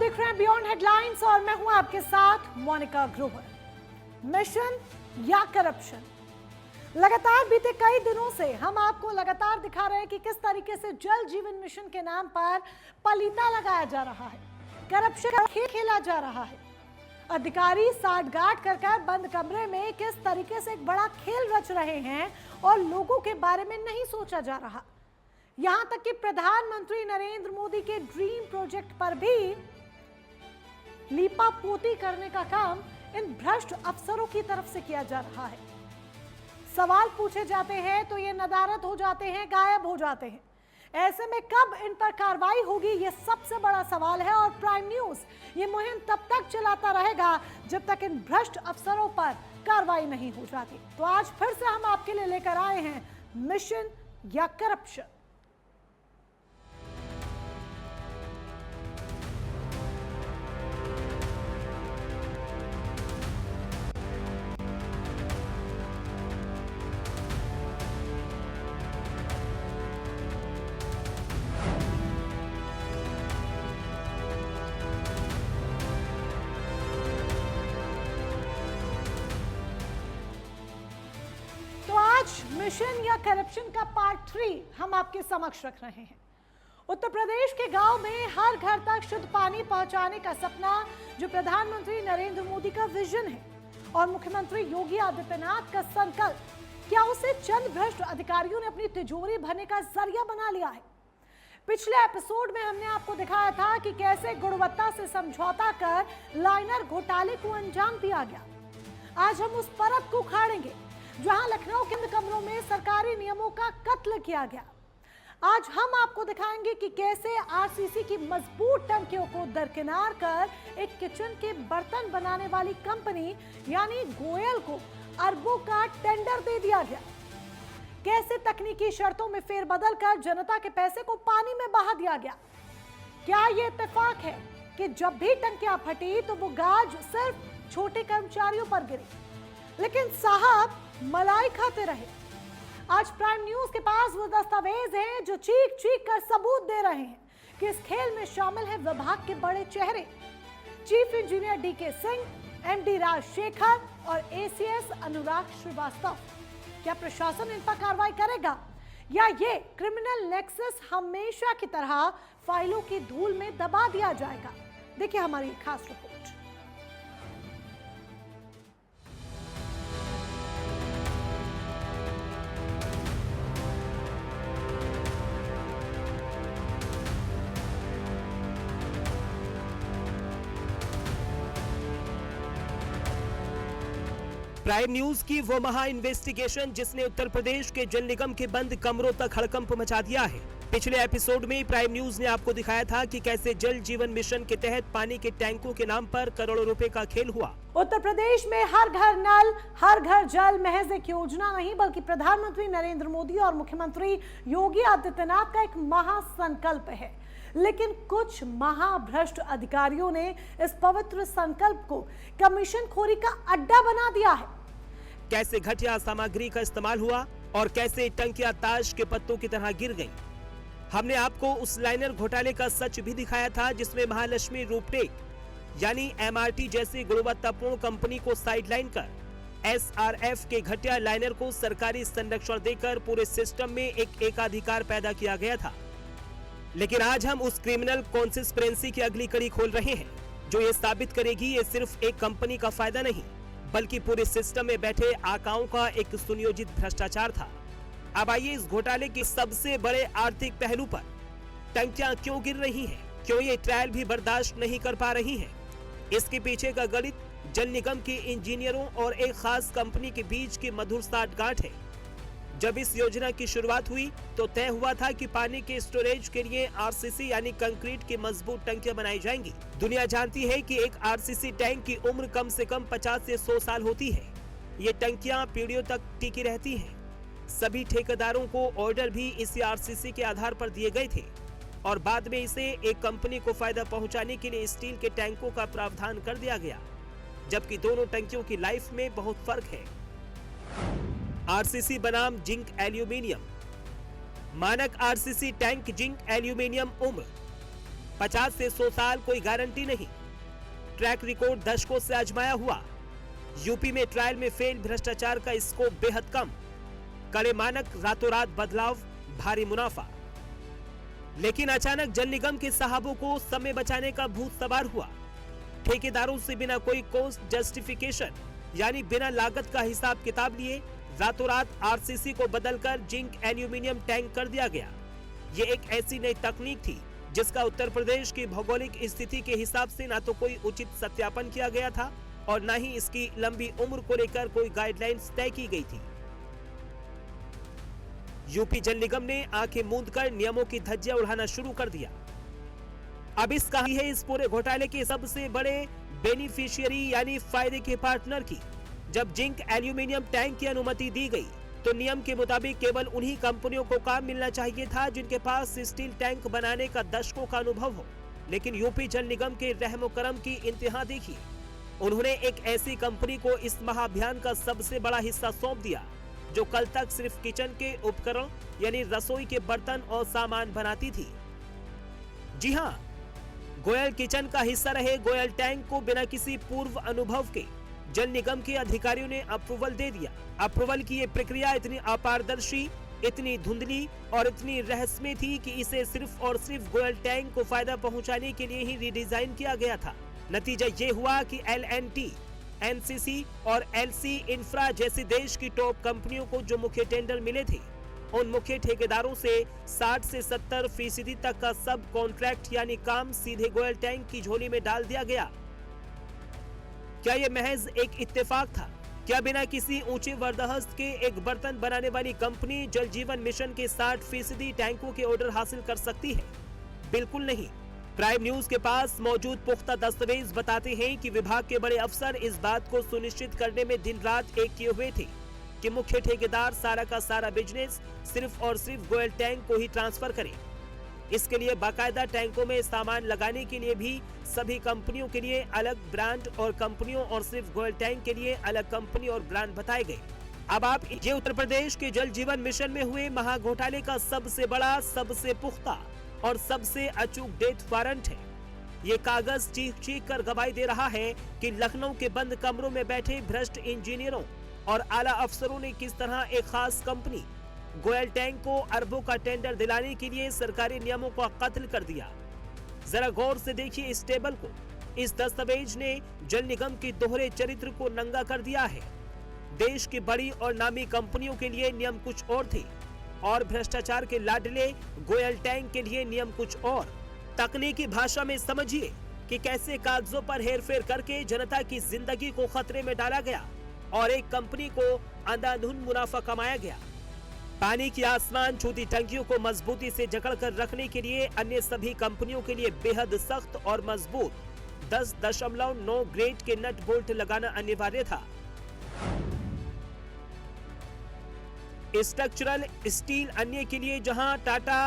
देख रहे हैं बियॉन्ड हेडलाइंस और मैं हूं आपके साथ मोनिका ग्रोवर। मिशन या करप्शन, लगातार बीते कई दिनों से हम आपको लगातार दिखा रहे हैं कि किस तरीके से जल जीवन मिशन के नाम पर पलीता लगाया जा रहा है, करप्शन का खेल खेला जा रहा है। अधिकारी साठगांठ कर बंद कमरे में किस तरीके से एक बड़ा खेल रच रहे हैं और लोगों के बारे में नहीं सोचा जा रहा। यहां तक कि प्रधानमंत्री नरेंद्र मोदी के ड्रीम प्रोजेक्ट पर भी लीपापोती करने का काम इन भ्रष्ट अफसरों की तरफ से किया जा रहा है। सवाल पूछे जाते हैं तो ये नदारद हो जाते हैं, गायब हो जाते हैं। ऐसे में कब इन पर कार्रवाई होगी, ये सबसे बड़ा सवाल है। और प्राइम न्यूज ये मुहिम तब तक चलाता रहेगा जब तक इन भ्रष्ट अफसरों पर कार्रवाई नहीं हो जाती। तो आज फिर से हम आपके लिए लेकर आए हैं मिशन या करप्शन। मिशन या करप्शन का पार्ट 3 हम आपके समक्ष रख रहे हैं। उत्तर प्रदेश के गांव में हर घर तक शुद्ध पानी पहुंचाने का सपना, जो प्रधानमंत्री नरेंद्र मोदी का विजन है और मुख्यमंत्री योगी आदित्यनाथ का संकल्प, क्या उसे चंद भ्रष्ट अधिकारियों ने अपनी तिजोरी भरने का जरिया बना लिया है? पिछले एपिसोड में हमने आपको दिखाया था कि कैसे गुणवत्ता से समझौता कर लाइनर घोटाले को अंजाम दिया गया। आज हम उस परत को उखाड़ेंगे जहां लखनऊ के कमरों में सरकारी नियमों का कत्ल किया गया। आज हम आपको दिखाएंगे कि कैसे आरसीसी की मजबूत टंकियों को दरकिनार कर एक किचन के बर्तन बनाने वाली कंपनी यानी गोयल को अरबों का टेंडर दे दिया गया। कैसे तकनीकी शर्तों में फेरबदल कर जनता के पैसे को पानी में बहा दिया गया। क्या यह इत्तेफाक है कि जब भी टंकियां फटी तो वो गाज सिर्फ छोटे कर्मचारियों पर गिरी, लेकिन साहब मलाई खाते रहे। आज प्राइम न्यूज के पास वो दस्तावेज हैं जो चीख चीख कर सबूत दे रहे हैं कि इस खेल में शामिल है विभाग के बड़े चेहरे, chief engineer DK Singh, MD Rajshekhar और एसीएस अनुराग श्रीवास्तव। क्या प्रशासन इन पर कार्रवाई करेगा या ये क्रिमिनल नेक्सस हमेशा की तरह फाइलों की धूल में दबा दिया जाएगा? देखिए हमारी खास रिपोर्ट। प्राइम न्यूज की वो महा इन्वेस्टिगेशन जिसने उत्तर प्रदेश के जल निगम के बंद कमरों तक हड़कंप मचा दिया है। पिछले एपिसोड में प्राइम न्यूज ने आपको दिखाया था कि कैसे जल जीवन मिशन के तहत पानी के टैंकों के नाम पर करोड़ों रुपए का खेल हुआ। उत्तर प्रदेश में हर घर नल, हर घर जल महज एक योजना नहीं, बल्कि प्रधानमंत्री नरेंद्र मोदी और मुख्यमंत्री योगी आदित्यनाथ का एक महासंकल्प है। लेकिन कुछ महाभ्रष्ट अधिकारियों ने इस पवित्र संकल्प को कमीशनखोरी का अड्डा बना दिया है। कैसे घटिया सामग्री का इस्तेमाल हुआ और कैसे टंकियां ताश के पत्तों की तरह गिर गईं। हमने आपको उस लाइनर घोटाले का सच भी दिखाया था जिसमें महालक्ष्मी रूपटेक यानी एमआरटी जैसी गुणवत्तापूर्ण कंपनी को साइडलाइन कर एसआरएफ के घटिया लाइनर को सरकारी संरक्षण देकर पूरे सिस्टम में एक एकाधिकार पैदा किया गया था। लेकिन आज हम उस क्रिमिनल कॉन्सिस्पिरेंसी की अगली कड़ी खोल रहे हैं जो ये साबित करेगी ये सिर्फ एक कंपनी का फायदा नहीं, बल्कि पूरे सिस्टम में बैठे आकाओं का एक सुनियोजित भ्रष्टाचार था। अब आइए इस घोटाले के सबसे बड़े आर्थिक पहलू पर, टंकियां क्यों गिर रही हैं, क्यों ये ट्रायल भी बर्दाश्त नहीं कर पा रही हैं, इसके पीछे का गणित जल निगम के इंजीनियरों और एक खास कंपनी के बीच की मधुर साठगांठ है। जब इस योजना की शुरुआत हुई तो तय हुआ था कि पानी के स्टोरेज के लिए आरसीसी यानी कंक्रीट की मजबूत टंकियां बनाई जाएंगी। दुनिया जानती है कि एक आरसीसी टैंक की उम्र कम से कम 50 से 100 साल होती है। ये टंकियां पीढ़ियों तक टिकी रहती हैं। सभी ठेकेदारों को ऑर्डर भी इसी आरसीसी के आधार पर दिए गए थे और बाद में इसे एक कंपनी को फायदा पहुंचाने के लिए स्टील के टैंकों का प्रावधान कर दिया गया, जबकि दोनों टंकियों की लाइफ में बहुत फर्क है। आरसीसी बनाम जिंक एल्यूमिनियम, मानक आरसीसी टैंक जिंक एल्यूमिनियम उम्र 50 से 100 साल कोई गारंटी नहीं। ट्रैक रिकॉर्ड दशकों से आजमाया हुआ। यूपी में ट्रायल में फेल, भ्रष्टाचार का स्कोप बेहद कम, कड़े मानक, रातों रात बदलाव, भारी मुनाफा। लेकिन अचानक जल निगम के साहबों को समय बचाने का भूत सवार हुआ। ठेकेदारों से बिना कोई कॉस्ट जस्टिफिकेशन यानी बिना लागत का हिसाब किताब लिए रातों रात आरसीसी को बदलकर जिंक एल्यूमिनियम टैंक कर दिया गया। ये एक ऐसी नई तकनीक थी जिसका उत्तर प्रदेश की भौगोलिक स्थिति के हिसाब से ना तो कोई उचित सत्यापन किया गया था और न ही इसकी लंबी उम्र को लेकर कोई गाइडलाइंस तय की गई थी। यूपी जल निगम ने आंखें मूंदकर नियमों की धज्जियां उड़ाना शुरू कर दिया। अब इस कहानी है इस पूरे घोटाले के सबसे बड़े बेनिफिशियरी यानी फायदे के पार्टनर की। जब जिंक एल्यूमिनियम टैंक की अनुमति दी गई तो नियम के मुताबिक केवल उन्हीं कंपनियों को काम मिलना चाहिए था जिनके पास स्टील टैंक बनाने का दशकों का अनुभव हो। लेकिन यूपी जल निगम के रहमो करम की इंतहा देखिए। उन्होंने एक ऐसी कंपनी को इस महाअभियान का सबसे बड़ा हिस्सा सौंप दिया जो कल तक सिर्फ किचन के उपकरण यानी रसोई के बर्तन और सामान बनाती थी। जी हां, गोयल किचन का हिस्सा रहे गोयल टैंक को बिना किसी पूर्व अनुभव के जल निगम के अधिकारियों ने अप्रूवल दे दिया। अप्रूवल की ये प्रक्रिया इतनी अपारदर्शी, इतनी धुंधली और इतनी रहस्यमय थी कि इसे सिर्फ और सिर्फ गोयल टैंक को फायदा पहुंचाने के लिए ही रिडिजाइन किया गया था। नतीजा ये हुआ कि LNT, NCC और LC इंफ्रा जैसी देश की टॉप कंपनियों को जो मुख्य टेंडर मिले थे उन मुख्य ठेकेदारों से 60 से 70% तक का सब कॉन्ट्रैक्ट यानी काम सीधे गोयल टैंक की झोली में डाल दिया गया। क्या यह महज एक इत्तेफाक था? क्या बिना किसी ऊंचे वरदहस्त के एक बर्तन बनाने वाली कंपनी जल जीवन मिशन के 60% टैंकों के ऑर्डर हासिल कर सकती है? बिल्कुल नहीं। प्राइम न्यूज के पास मौजूद पुख्ता दस्तावेज बताते हैं कि विभाग के बड़े अफसर इस बात को सुनिश्चित करने में दिन रात एक किए हुए थे कि मुख्य ठेकेदार सारा का सारा बिजनेस सिर्फ और सिर्फ गोयल टैंक को ही ट्रांसफर करे। इसके लिए बाकायदा टैंकों में सामान लगाने के लिए भी सभी कंपनियों के लिए अलग ब्रांड और कंपनियों और सिर्फ गोयल टैंक के लिए अलग कंपनी और ब्रांड बताए गए। अब आप ये उत्तर प्रदेश के जल जीवन मिशन में हुए महाघोटाले का सबसे बड़ा, सबसे पुख्ता और सबसे अचूक डेथ वारंट है। ये कागज चीख चीख कर गवाही दे रहा है कि लखनऊ के बंद कमरों में बैठे भ्रष्ट इंजीनियरों और आला अफसरों ने किस तरह एक खास कंपनी गोयल टैंक को अरबों का टेंडर दिलाने के लिए सरकारी नियमों का कत्ल कर दिया। जरा गौर से देखिए इस टेबल को। इस दस्तावेज ने जल निगम के दोहरे चरित्र को नंगा कर दिया है। देश की बड़ी और नामी कंपनियों के लिए नियम कुछ और थे और भ्रष्टाचार के लाडले गोयल टैंक के लिए नियम कुछ और। तकनीकी भाषा में समझिए कि कैसे कागजों पर हेरफेर करके जनता की जिंदगी को खतरे में डाला गया और एक कंपनी को अंधाधुंध मुनाफा कमाया गया। पानी की आसमान छूती टंकियों को मजबूती से जकड़कर रखने के लिए अन्य सभी कंपनियों के लिए बेहद सख्त और मजबूत 10.9 ग्रेड के नट बोल्ट लगाना अनिवार्य था। स्ट्रक्चरल स्टील अन्य के लिए जहां टाटा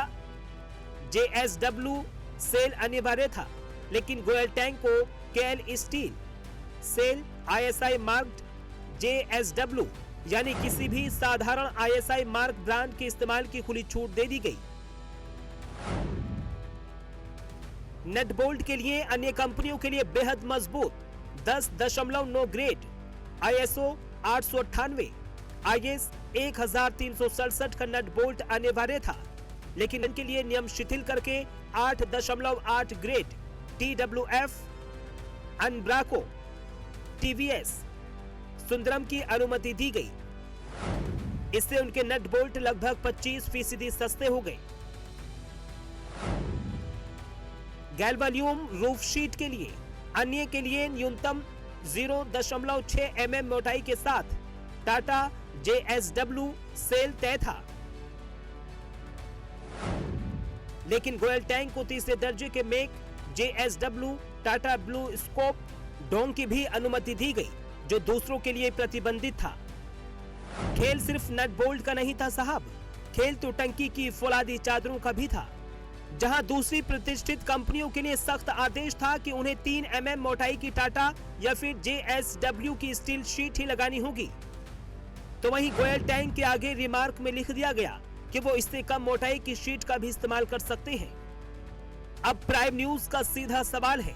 JSW सेल अनिवार्य था, लेकिन गोयल टैंक को KL steel SAIL ISI marked JSW यानी किसी भी साधारण ISI मार्क ब्रांड के इस्तेमाल की खुली छूट दे दी गई। नट बोल्ट के लिए अन्य कंपनियों के लिए बेहद मजबूत 10.9 ग्रेड ISO 898 IS 1367 का नट बोल्ट अनिवार्य था, लेकिन इनके लिए नियम शिथिल करके 8.8 ग्रेड TWF, अनब्राको, TVS, सुंदरम की अनुमति दी गई। इससे उनके नट बोल्ट लगभग 25% सस्ते हो गए। गैल्वाल्यूम रूफ शीट के लिए अन्य के लिए न्यूनतम 0.6 mm मोटाई के साथ टाटा JSW सेल तय था, लेकिन गोयल टैंक को तीसरे दर्जे के make JSW Tata blue scope Dong की भी अनुमति दी गई जो दूसरों के लिए प्रतिबंधित था। खेल सिर्फ नट बोल्ट का नहीं था साहब, खेल तो टंकी की फौलादी चादरों का भी था। जहां दूसरी प्रतिष्ठित कंपनियों के लिए सख्त आदेश था कि उन्हें 3 mm मोटाई की टाटा या फिर JSW की स्टील शीट ही लगानी होगी, तो वहीं गोयल टैंक के आगे रिमार्क में लिख दिया गया कि वो इससे कम मोटाई की शीट का भी इस्तेमाल कर सकते हैं। अब प्राइम न्यूज का सीधा सवाल है,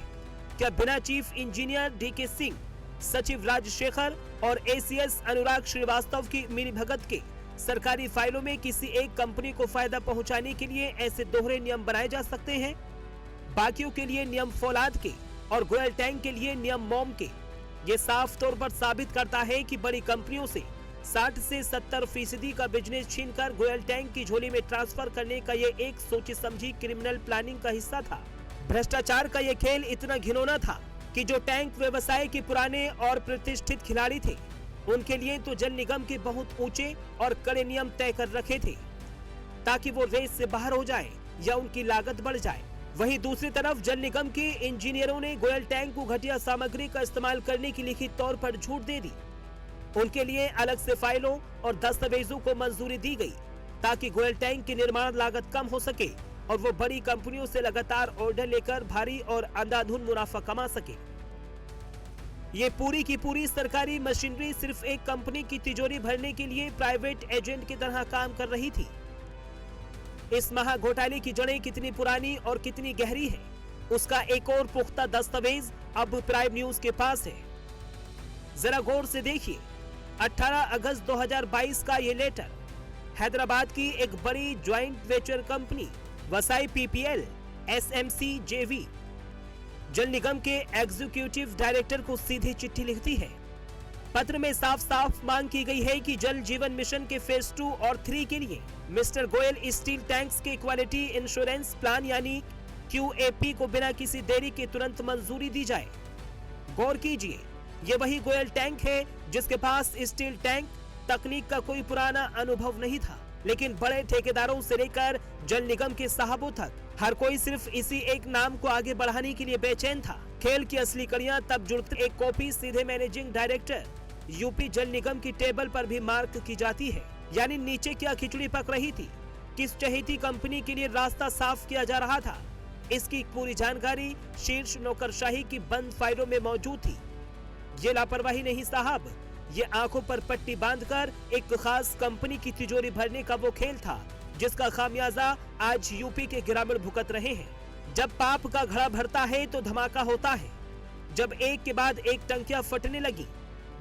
क्या बिना चीफ इंजीनियर डीके सिंह, सचिव राजशेखर और एसीएस अनुराग श्रीवास्तव की मिलीभगत के सरकारी फाइलों में किसी एक कंपनी को फायदा पहुंचाने के लिए ऐसे दोहरे नियम बनाए जा सकते हैं? बाकियों के लिए नियम फौलाद के और गोयल टैंक के लिए नियम मोम के। ये साफ तौर पर साबित करता है कि बड़ी कंपनियों से 60 से 70% का बिजनेस छीनकर गोयल टैंक की झोली में ट्रांसफर करने का ये एक सोची समझी क्रिमिनल प्लानिंग का हिस्सा था। भ्रष्टाचार का ये खेल इतना घिनौना था कि जो टैंक व्यवसाय के पुराने और प्रतिष्ठित खिलाड़ी थे, उनके लिए तो जल निगम के बहुत ऊंचे और कड़े नियम तय कर रखे थे ताकि वो रेस से बाहर हो जाए या उनकी लागत बढ़ जाए। वहीं दूसरी तरफ जल निगम के इंजीनियरों ने गोयल टैंक को घटिया सामग्री का इस्तेमाल करने की लिखित तौर पर छूट दे दी। उनके लिए अलग से फाइलों और दस्तावेजों को मंजूरी दी गई ताकि गोयल टैंक की निर्माण लागत कम हो सके और वो बड़ी कंपनियों से लगातार ऑर्डर लेकर भारी और अंधाधुंध मुनाफा कमा सके। ये पूरी की पूरी सरकारी मशीनरी सिर्फ एक कंपनी की तिजोरी भरने के लिए प्राइवेट एजेंट की तरह काम कर रही थी। इस महा घोटाले की जड़ें कितनी पुरानी और कितनी गहरी है, उसका एक और पुख्ता दस्तावेज अब प्राइम न्यूज के पास है। जरा गौर से देखिए, 18 अगस्त 2022 का ये लेटर हैदराबाद की एक बड़ी joint venture company वसाई PPL SMC जेवी जल निगम के एग्जीक्यूटिव डायरेक्टर को सीधी चिट्ठी लिखती है। पत्र में साफ साफ मांग की गई है कि जल जीवन मिशन के फेज 2 और 3 के लिए मिस्टर गोयल स्टील टैंक्स के क्वालिटी इंश्योरेंस प्लान यानी QAP को बिना किसी देरी के तुरंत मंजूरी दी जाए। गौर कीजिए, ये वही गोयल टैंक है जिसके पास स्टील टैंक तकनीक का कोई पुराना अनुभव नहीं था, लेकिन बड़े ठेकेदारों से लेकर जल निगम के साहबों तक हर कोई सिर्फ इसी एक नाम को आगे बढ़ाने के लिए बेचैन था। खेल की असली कड़ियां तब जुड़ती एक कॉपी सीधे मैनेजिंग डायरेक्टर यूपी जल निगम की टेबल पर भी मार्क की जाती है। यानी नीचे क्या खिचड़ी पक रही थी, किस चहेती कंपनी के लिए रास्ता साफ किया जा रहा था, इसकी पूरी जानकारी शीर्ष नौकरशाही की बंद फाइलों में मौजूद थी। ये लापरवाही नहीं साहब, ये आंखों पर पट्टी बांधकर एक खास कंपनी की तिजोरी भरने का वो खेल था जिसका खामियाजा आज यूपी के ग्रामीण भुगत रहे हैं। जब पाप का घड़ा भरता है तो धमाका होता है। जब एक के बाद एक टंकियां फटने लगी,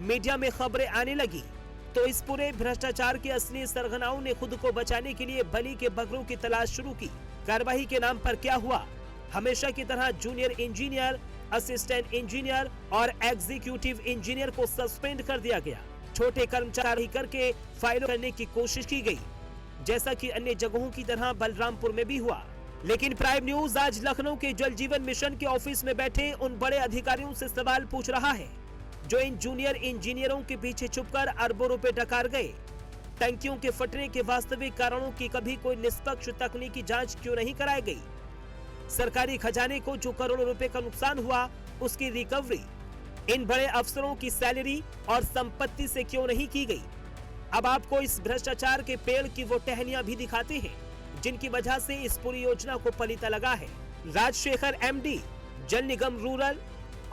मीडिया में खबरें आने लगी, तो इस पूरे भ्रष्टाचार के असली सरगनाओं ने खुद को बचाने के लिए बलि के बकरों की तलाश शुरू की। कार्रवाई के नाम पर क्या हुआ? हमेशा की तरह जूनियर इंजीनियर, असिस्टेंट इंजीनियर और एग्जीक्यूटिव इंजीनियर को सस्पेंड कर दिया गया। छोटे कर्मचारी करके फाइल करने की कोशिश की गई, जैसा कि अन्य जगहों की तरह बलरामपुर में भी हुआ। लेकिन प्राइम न्यूज आज लखनऊ के जल जीवन मिशन के ऑफिस में बैठे उन बड़े अधिकारियों से सवाल पूछ रहा है जो इन जूनियर इंजीनियरों के पीछे छुपकर अरबों रुपए डकार गए। टंकियों के फटने के वास्तविक कारणों की कभी कोई निष्पक्ष तकनीकी जांच क्यों नहीं कराई गई? सरकारी खजाने को जो करोड़ों रुपए का नुकसान हुआ, उसकी रिकवरी इन बड़े अफसरों की सैलरी और संपत्ति से क्यों नहीं की गई? अब आपको इस भ्रष्टाचार के पेड़ की वो टहनियां भी दिखाते हैं जिनकी वजह से इस पूरी योजना को पलीता लगा है। राजशेखर MD जल निगम रूरल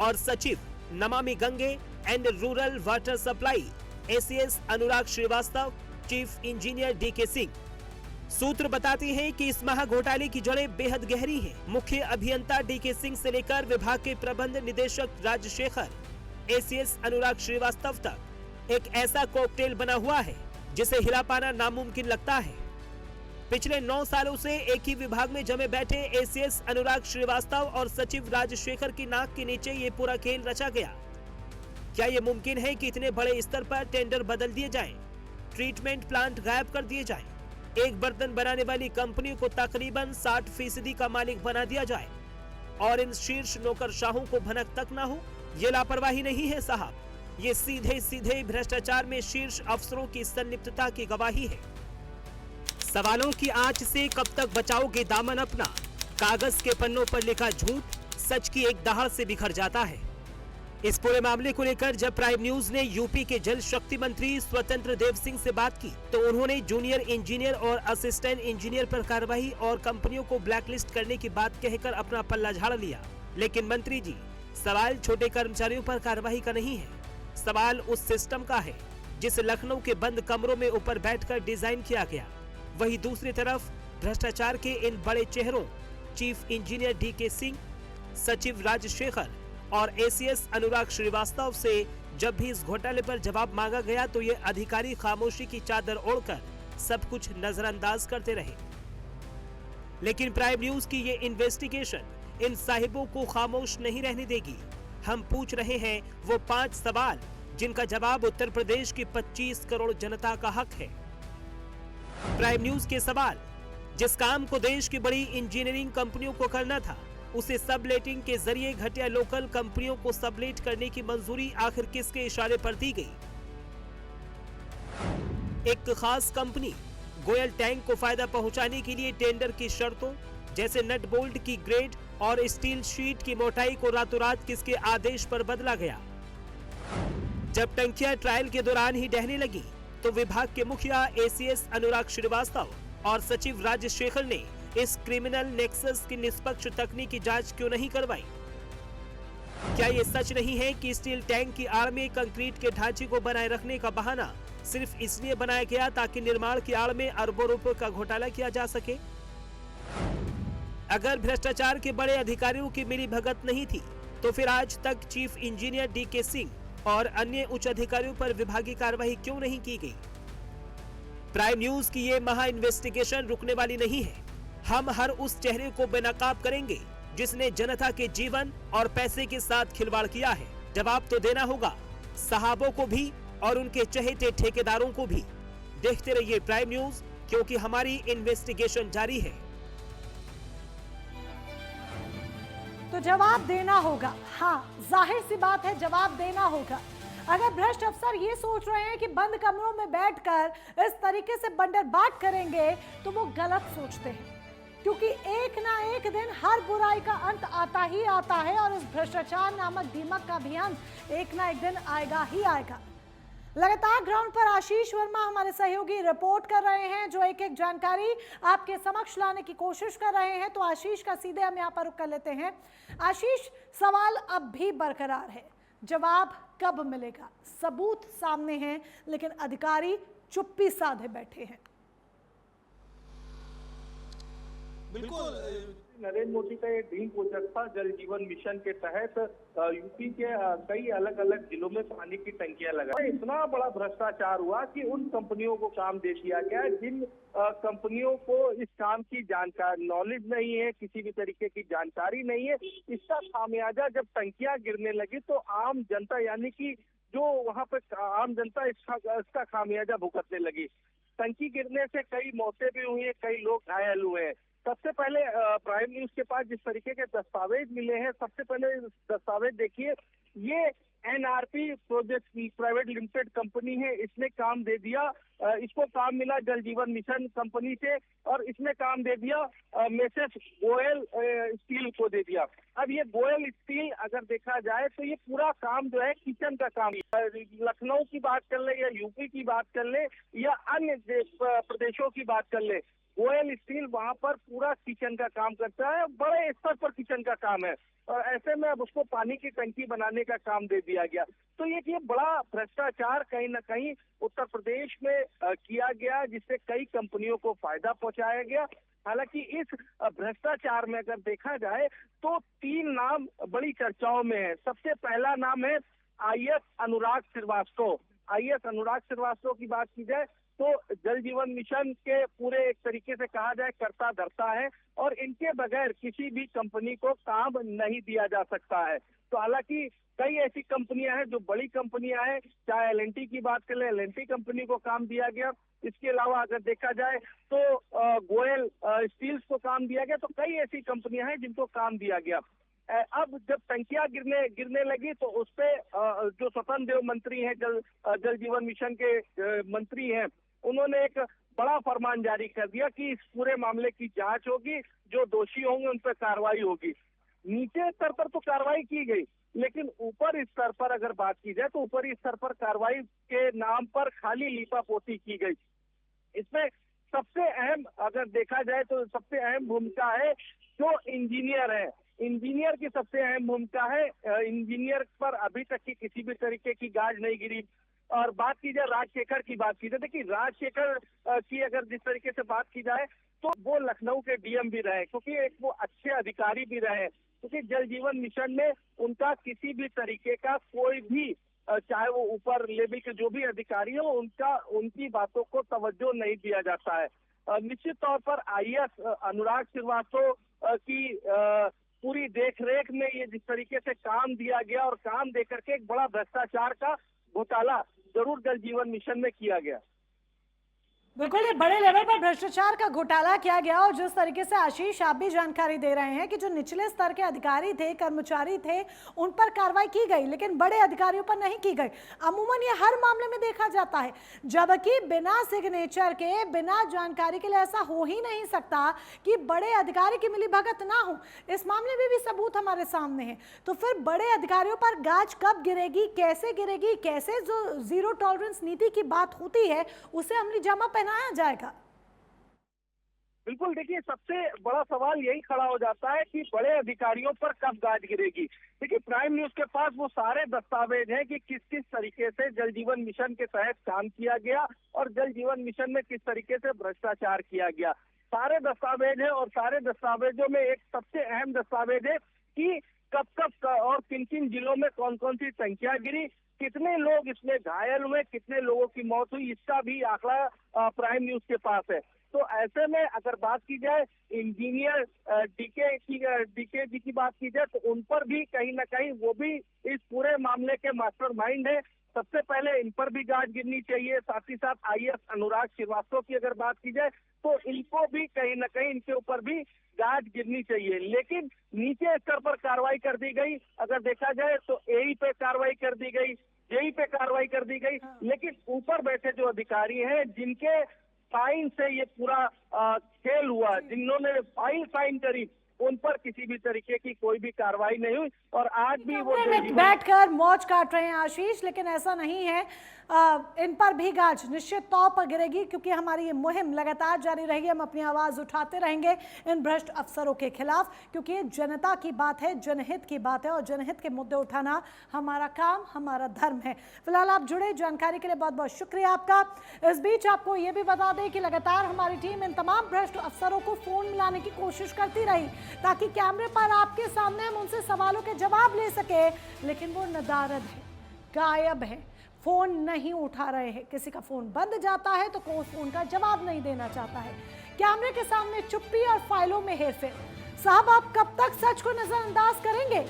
और सचिव Namami Gange and rural water supply ACS Anurag Shrivastava, chief engineer DK Singh. सूत्र बताते हैं कि इस महा घोटाले की जड़ें बेहद गहरी हैं। मुख्य अभियंता DK सिंह से लेकर विभाग के प्रबंध निदेशक राजशेखर, ACS अनुराग श्रीवास्तव तक एक ऐसा कॉकटेल बना हुआ है जिसे हिला पाना नामुमकिन लगता है। पिछले 9 सालों से एक ही विभाग में जमे बैठे ACS अनुराग श्रीवास्तव और सचिव राजशेखर की नाक के नीचे ये पूरा खेल रचा गया। क्या ये मुमकिन है कि इतने बड़े स्तर पर टेंडर बदल दिए जाएं, ट्रीटमेंट प्लांट गायब कर दिए जाएं, एक बर्तन बनाने वाली कंपनी को तकरीबन 60% का मालिक बना दिया जाए और इन शीर्ष नौकरशाहों को भनक तक ना हो? ये लापरवाही नहीं है साहब, ये सीधे सीधे भ्रष्टाचार में शीर्ष अफसरों की संलिप्तता की गवाही है। सवालों की आंच से कब तक बचाओगे दामन अपना? कागज के पन्नों पर लिखा झूठ सच की एक दहाड़ से बिखर जाता है। इस पूरे मामले को लेकर जब प्राइम न्यूज ने यूपी के जल शक्ति मंत्री स्वतंत्र देव सिंह से बात की तो उन्होंने जूनियर इंजीनियर और असिस्टेंट इंजीनियर पर कार्रवाई और कंपनियों को ब्लैकलिस्ट करने की बात कहकर अपना पल्ला झाड़ लिया। लेकिन मंत्री जी, सवाल छोटे कर्मचारियों पर कार्रवाई का नहीं है, सवाल उस सिस्टम का है जिसे लखनऊ के बंद कमरों में ऊपर बैठकर डिजाइन किया गया। वहीं दूसरी तरफ भ्रष्टाचार के इन बड़े चेहरों चीफ इंजीनियर डीके सिंह, सचिव राजशेखर और एसीएस अनुराग श्रीवास्तव से जब भी इस घोटाले पर जवाब मांगा गया तो ये अधिकारी खामोशी की चादर ओढ़कर सब कुछ नजरअंदाज करते रहे। लेकिन प्राइम न्यूज की ये इन्वेस्टिगेशन इन साहिबों को खामोश नहीं रहने देगी। हम पूछ रहे हैं वो 5 सवाल जिनका जवाब उत्तर प्रदेश की 25 करोड़ जनता का हक है। प्राइम न्यूज के सवाल, जिस काम को देश की बड़ी इंजीनियरिंग कंपनियों को करना था, उसे सबलेटिंग के जरिए घटिया लोकल कंपनियों को सबलेट करने की मंजूरी आखिर किसके इशारे पर दी गई? एक खास कंपनी गोयल टैंक को फायदा पहुंचाने के लिए टेंडर की शर्तों जैसे नट बोल्ट की ग्रेड और स्टील शीट की मोटाई को रातों रात किसके आदेश पर बदला गया? जब टंकियां ट्रायल के दौरान ही ढहने लगी तो विभाग के मुखिया एसीएस अनुराग श्रीवास्तव और सचिव राजशेखर ने इस क्रिमिनल नेक्सस की निष्पक्ष तकनीकी जांच क्यों नहीं करवाई? क्या ये सच नहीं है कि स्टील टैंक की आड़ में कंक्रीट के ढांचे को बनाए रखने का बहाना सिर्फ इसलिए बनाया गया ताकि निर्माण की आड़ में अरबों रुपयों का घोटाला किया जा सके? अगर भ्रष्टाचार के बड़े अधिकारियों की मिलीभगत नहीं थी तो फिर आज तक चीफ इंजीनियर डीके सिंह और अन्य उच्च अधिकारियों पर विभागीय कार्रवाई क्यों नहीं की गई? प्राइम न्यूज की ये महा इन्वेस्टिगेशन रुकने वाली नहीं है। हम हर उस चेहरे को बेनकाब करेंगे जिसने जनता के जीवन और पैसे के साथ खिलवाड़ किया है। जवाब तो देना होगा साहबों को भी और उनके चहेते ठेकेदारों को भी। देखते रहिए प्राइम न्यूज, क्योंकि हमारी इन्वेस्टिगेशन जारी है। तो जवाब देना होगा। हाँ, जाहिर सी बात है, जवाब देना होगा। अगर भ्रष्ट अफसर ये सोच रहे हैं कि बंद कमरों में बैठकर इस तरीके से बंदरबाट करेंगे तो वो गलत सोचते हैं, क्योंकि एक ना एक दिन हर बुराई का अंत आता ही आता है और इस भ्रष्टाचार नामक दीमक का भी अंत एक ना एक दिन आएगा ही आएगा। लगातार ग्राउंड पर आशीष वर्मा हमारे सहयोगी रिपोर्ट कर रहे हैं, जो एक एक जानकारी आपके समक्ष लाने की कोशिश कर रहे हैं। तो आशीष का सीधे हम यहाँ पर रुख कर लेते हैं। आशीष, सवाल अब भी बरकरार है, जवाब कब मिलेगा? सबूत सामने हैं लेकिन अधिकारी चुप्पी साधे बैठे हैं। बिल्कुल, नरेंद्र मोदी का ये ड्रीम प्रोजेक्ट था जल जीवन मिशन के तहत यूपी के कई अलग अलग जिलों में पानी की टंकियां लगाई। इतना बड़ा भ्रष्टाचार हुआ कि उन कंपनियों को काम दे दिया गया जिन कंपनियों को इस काम की जानकारी नॉलेज नहीं है, किसी भी तरीके की जानकारी नहीं है। इसका खामियाजा जब टंकियां गिरने लगी तो आम जनता, यानी कि जो वहाँ पे आम जनता इसका खामियाजा भुगतने लगी। टंकी गिरने से कई मौतें भी हुई है, कई लोग घायल हुए हैं। सबसे पहले प्राइम न्यूज के पास जिस तरीके के दस्तावेज मिले हैं, सबसे पहले दस्तावेज देखिए। ये एनआरपी प्रोजेक्ट की प्राइवेट लिमिटेड कंपनी है, इसने काम दे दिया। इसको काम मिला जल जीवन मिशन कंपनी से और इसने काम दे दिया मेसेज गोयल स्टील को दे दिया। अब ये गोयल स्टील अगर देखा जाए तो ये पूरा काम जो है किचन का काम, लखनऊ की बात कर ले या यूपी की बात कर ले या अन्य प्रदेशों की बात कर ले, गोयल स्टील वहां पर पूरा किचन का काम करता है, बड़े स्तर पर किचन का काम है। और ऐसे में अब उसको पानी की टंकी बनाने का काम दे दिया गया। तो ये बड़ा भ्रष्टाचार कहीं ना कहीं उत्तर प्रदेश में किया गया, जिससे कई कंपनियों को फायदा पहुंचाया गया। हालांकि इस भ्रष्टाचार में अगर देखा जाए तो 3 नाम बड़ी चर्चाओं में है। सबसे पहला नाम है आईएएस अनुराग श्रीवास्तव। आईएएस अनुराग श्रीवास्तव की बात की जाए तो जल जीवन मिशन के पूरे एक तरीके से कहा जाए कर्ता धर्ता है और इनके बगैर किसी भी कंपनी को काम नहीं दिया जा सकता है। तो हालांकि कई ऐसी कंपनियां हैं जो बड़ी कंपनियां हैं, चाहे एलएनटी की बात कर ले, एलएनटी कंपनी को काम दिया गया। इसके अलावा अगर देखा जाए तो गोयल स्टील्स को काम दिया गया। तो कई ऐसी कंपनियां हैं जिनको काम दिया गया। अब जब टंकियां गिरने लगी तो उसपे जो स्वतंत्र देव मंत्री हैं, जल जीवन मिशन के मंत्री हैं, उन्होंने एक बड़ा फरमान जारी कर दिया कि इस पूरे मामले की जांच होगी, जो दोषी होंगे उन पर कार्रवाई होगी। नीचे स्तर पर तो कार्रवाई की गई, लेकिन ऊपर स्तर पर अगर बात की जाए तो ऊपरी स्तर पर कार्रवाई के नाम पर खाली लीपापोती की गई। इसमें सबसे अहम अगर देखा जाए तो सबसे अहम भूमिका है जो इंजीनियर है। इंजीनियर की सबसे अहम भूमिका है। इंजीनियर पर अभी तक की किसी भी तरीके की गाज नहीं गिरी। और बात की जाए राजशेखर की बात की जाए, देखिए राजशेखर की अगर जिस तरीके से बात की जाए तो वो लखनऊ के डीएम भी रहे, क्योंकि एक वो अच्छे अधिकारी भी रहे, क्योंकि जल जीवन मिशन में उनका किसी भी तरीके का कोई भी चाहे वो ऊपर लेवल के जो भी अधिकारी हो उनकी बातों को तवज्जो नहीं दिया जाता है। निश्चित तौर पर आईएएस अनुराग श्रीवास्तव की पूरी देखरेख में ये जिस तरीके से काम दिया गया और काम दे करके एक बड़ा भ्रष्टाचार का घोटाला जरूर जल जीवन मिशन में किया गया। बिल्कुल, ये बड़े लेवल पर भ्रष्टाचार का घोटाला किया गया और जिस तरीके से आशीष आप भी जानकारी दे रहे हैं कि जो निचले स्तर के अधिकारी थे, कर्मचारी थे, उन पर कार्रवाई की गई लेकिन बड़े अधिकारियों पर नहीं की गई। अमूमन ये हर मामले में देखा जाता है, जबकि बिना सिग्नेचर के, बिना जानकारी के लिए ऐसा हो ही नहीं सकता कि बड़े अधिकारी की मिलीभगत ना हो। इस मामले में भी सबूत हमारे सामने है, तो फिर बड़े अधिकारियों पर गाज कब गिरेगी, कैसे जो जीरो टॉलरेंस नीति की बात होती है उसे अमली जामा पहनाया जाएगा। बिल्कुल, देखिए सबसे बड़ा सवाल यही खड़ा हो जाता है कि बड़े अधिकारियों पर कब गाज गिरेगी। देखिए प्राइम न्यूज के पास वो सारे दस्तावेज हैं कि किस किस तरीके से जल जीवन मिशन के तहत काम किया गया और जल जीवन मिशन में किस तरीके से भ्रष्टाचार किया गया। सारे दस्तावेज है और सारे दस्तावेजों में एक सबसे अहम दस्तावेज है कि कब और किन किन जिलों में कौन कौन सी टंकियां गिरी, कितने लोग इसमें घायल हुए, कितने लोगों की मौत हुई, इसका भी आंकड़ा प्राइम न्यूज के पास है। तो ऐसे में अगर बात की जाए इंजीनियर डीके जी की बात की जाए तो उन पर भी कहीं ना कहीं वो भी इस पूरे मामले के मास्टरमाइंड है। सबसे पहले इन पर भी गाज गिरनी चाहिए। साथ ही साथ आईएएस अनुराग श्रीवास्तव की अगर बात की जाए तो इनको भी कहीं ना कहीं इनके ऊपर भी गाज गिरनी चाहिए। लेकिन नीचे स्तर पर कार्रवाई कर दी गई, अगर देखा जाए तो एई पे कार्रवाई कर दी गई, जेई पे कार्रवाई कर दी गई, लेकिन ऊपर बैठे जो अधिकारी हैं जिनके साइन से ये पूरा खेल हुआ, जिन्होंने फाइल साइन करी, उन पर किसी भी तरीके की कोई भी कार्रवाई नहीं हुई और आज भी वो बैठकर मौज काट रहे हैं आशीष, लेकिन ऐसा नहीं है। इन पर भी गाज निश्चित तौर पर गिरेगी क्योंकि हमारी ये मुहिम लगातार जारी रहेगी। हम अपनी आवाज उठाते रहेंगे इन भ्रष्ट अफसरों के खिलाफ, क्योंकि ये जनता की बात है, जनहित की बात है और जनहित के मुद्दे उठाना हमारा काम, हमारा धर्म है। फिलहाल आप जुड़े, जानकारी के लिए बहुत बहुत शुक्रिया आपका। इस बीच आपको ये भी बता दें कि लगातार हमारी टीम इन तमाम भ्रष्ट अफसरों को फोन मिलाने की कोशिश करती रही ताकि कैमरे पर आपके सामने हम उनसे सवालों के जवाब ले सके, लेकिन वो नदारद है, गायब है, फोन नहीं उठा रहे हैं। किसी का फोन बंद जाता है तो कोई फोन का जवाब नहीं देना चाहता है। कैमरे के सामने चुप्पी और फाइलों में हेरफेर। साहब, आप कब तक सच को नजरअंदाज करेंगे?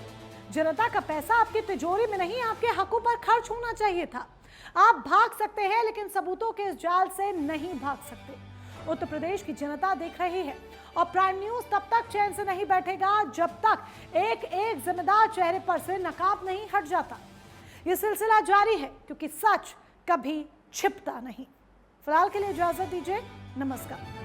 जनता का पैसा आपकी तिजोरी में नहीं, आपके हकों पर खर्च होना चाहिए था। आप भाग सकते हैं लेकिन सबूतों के इस जाल से नहीं भाग सकते। उत्तर प्रदेश की जनता देख रही है और प्राइम न्यूज तब तक चैन से नहीं बैठेगा जब तक एक एक जिम्मेदार चेहरे पर से नकाब नहीं हट जाता। ये सिलसिला जारी है क्योंकि सच कभी छिपता नहीं। फिलहाल के लिए इजाजत दीजिए, नमस्कार।